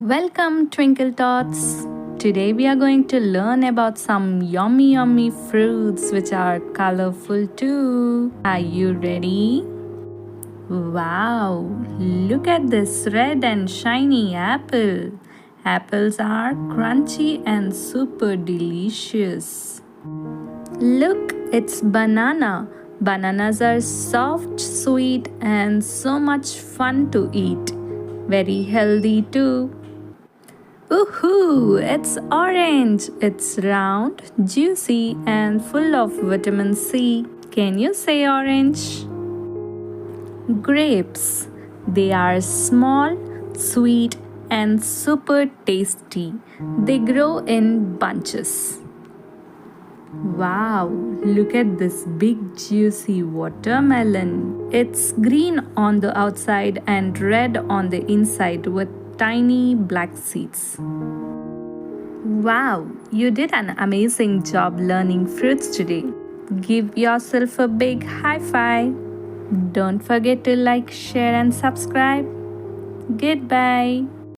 Welcome, Twinkle Tots. Today we are going to learn about some yummy fruits which are colorful too. Are you ready? Wow, look at this red and shiny apple. Apples are crunchy and super delicious. Look, it's banana. Bananas are soft, sweet, and so much fun to eat. Very healthy too. Woohoo! It's orange. It's round, juicy, and full of vitamin C. Can you say orange? Grapes. They are small, sweet, and super tasty. They grow in bunches. Wow, look at this big juicy watermelon. It's green on the outside and red on the inside with tiny black seeds. Wow, you did an amazing job learning fruits today. Give yourself a big high five. Don't forget to like, share, and subscribe. Goodbye.